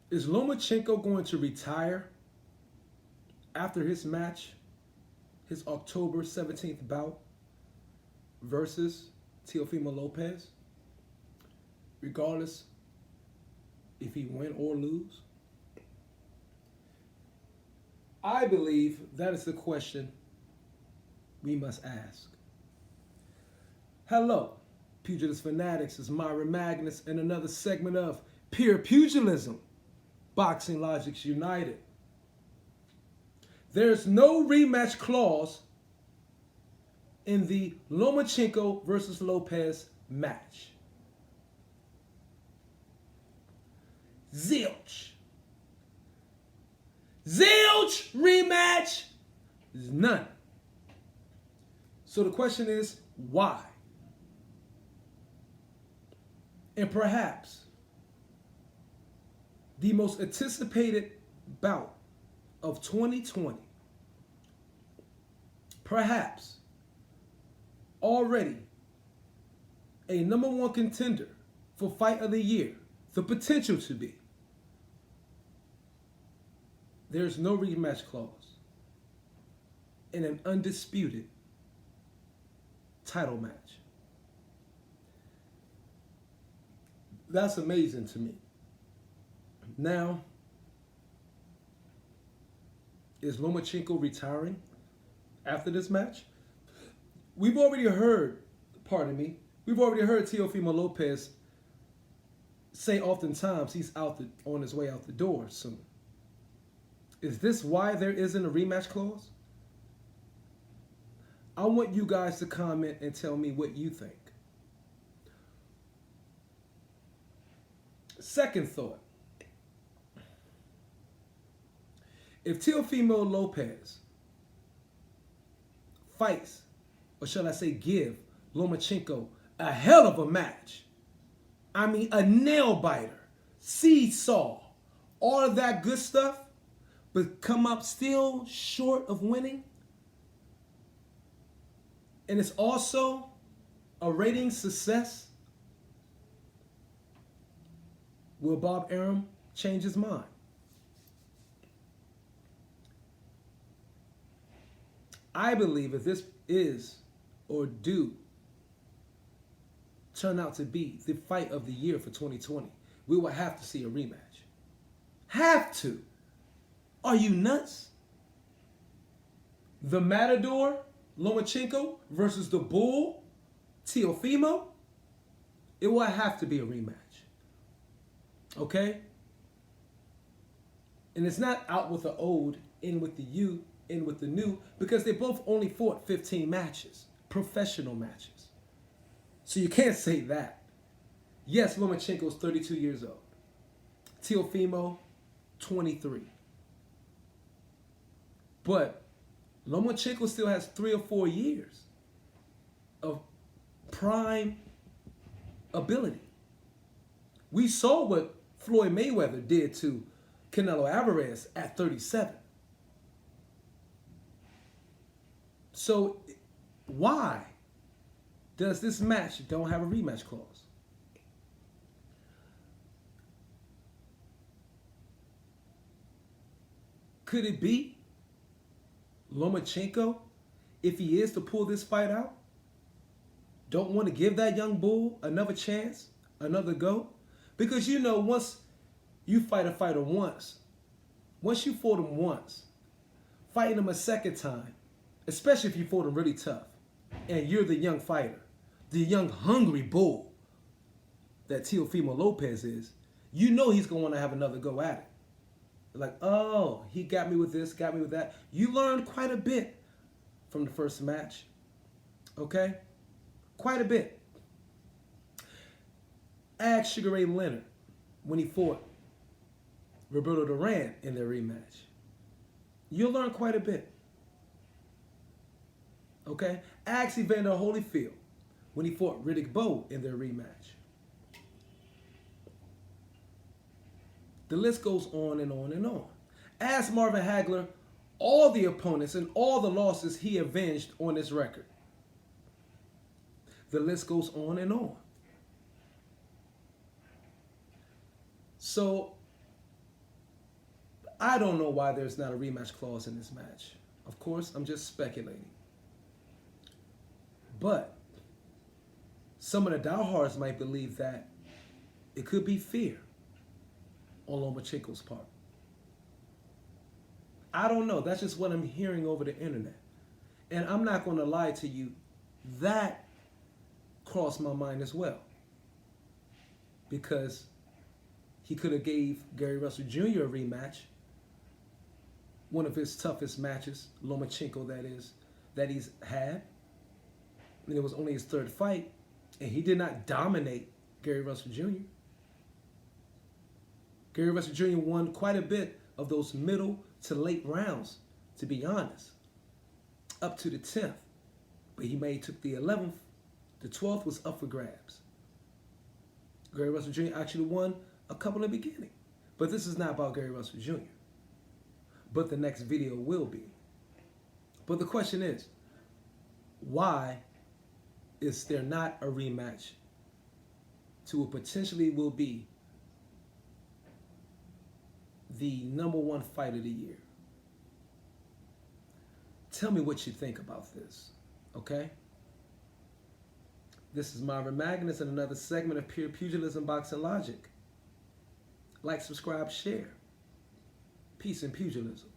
Is Lomachenko going to retire after his match, his October 17th bout versus Teofimo Lopez, regardless if he win or lose? I believe that is the question we must ask. Hello, Pugilist Fanatics. It's Myra Magnus and another segment of Pure Pugilism, Boxing Logics United. There's no rematch clause in the Lomachenko versus Lopez match. Zilch. Zilch rematch. There's none. So the question is, why? And perhaps the most anticipated bout of 2020, perhaps already a #1 contender for Fight of the Year, the potential to be. There's no rematch clause in an undisputed title match. That's amazing to me. Now, is Lomachenko retiring after this match? We've already heard Teofimo Lopez say oftentimes he's on his way out the door soon. Is this why there isn't a rematch clause? I want you guys to comment and tell me what you think. Second thought. If Teofimo Lopez fights, or shall I say give, Lomachenko a hell of a match, I mean a nail biter, seesaw, all of that good stuff, but come up still short of winning, and it's also a rating success, will Bob Arum change his mind? I believe if this is or do turn out to be the fight of the year for 2020, we will have to see a rematch. Have to. Are you nuts? The Matador, Lomachenko, versus the Bull, Teofimo, it will have to be a rematch. Okay? And it's not out with the old, in with the you, in with the new, because they both only fought 15 matches, professional matches. So you can't say that. Yes, Lomachenko's 32 years old. Teofimo, 23. But Lomachenko still has 3 or 4 years of prime ability. We saw what Floyd Mayweather did to Canelo Alvarez at 37. So why does this match don't have a rematch clause? Could it be Lomachenko, if he is to pull this fight out, don't want to give that young bull another chance, another go? Because you know, once you fight a fighter once you fought him once, fighting him a second time, especially if you fought him really tough, and you're the young fighter, the young hungry bull that Teofimo Lopez is, you know he's going to want to have another go at it. Like, oh, he got me with this, got me with that. You learned quite a bit from the first match, okay? Quite a bit. Ask Sugar Ray Leonard when he fought Roberto Duran in their rematch. You'll learn quite a bit. Okay? Ask Evander Holyfield when he fought Riddick Bowe in their rematch. The list goes on and on and on. Ask Marvin Hagler all the opponents and all the losses he avenged on his record. The list goes on and on. So I don't know why there's not a rematch clause in this match. Of course, I'm just speculating. But some of the diehards might believe that it could be fear on Lomachenko's part. I don't know. That's just what I'm hearing over the internet. And I'm not going to lie to you. That crossed my mind as well. Because he could have gave Gary Russell Jr. a rematch. One of his toughest matches, Lomachenko that is, that he's had. And it was only his third fight. And he did not dominate Gary Russell Jr. Gary Russell Jr. won quite a bit of those middle to late rounds, to be honest. Up to the 10th. But he took the 11th. The 12th was up for grabs. Gary Russell Jr. actually won a couple in the beginning. But this is not about Gary Russell Jr. But the next video will be. But the question is, why is there not a rematch to what potentially will be the #1 fight of the year? Tell me what you think about this, okay? This is Myron Magnus and another segment of Pure Pugilism, Boxing Logic. Like, subscribe, share. Peace and pugilism.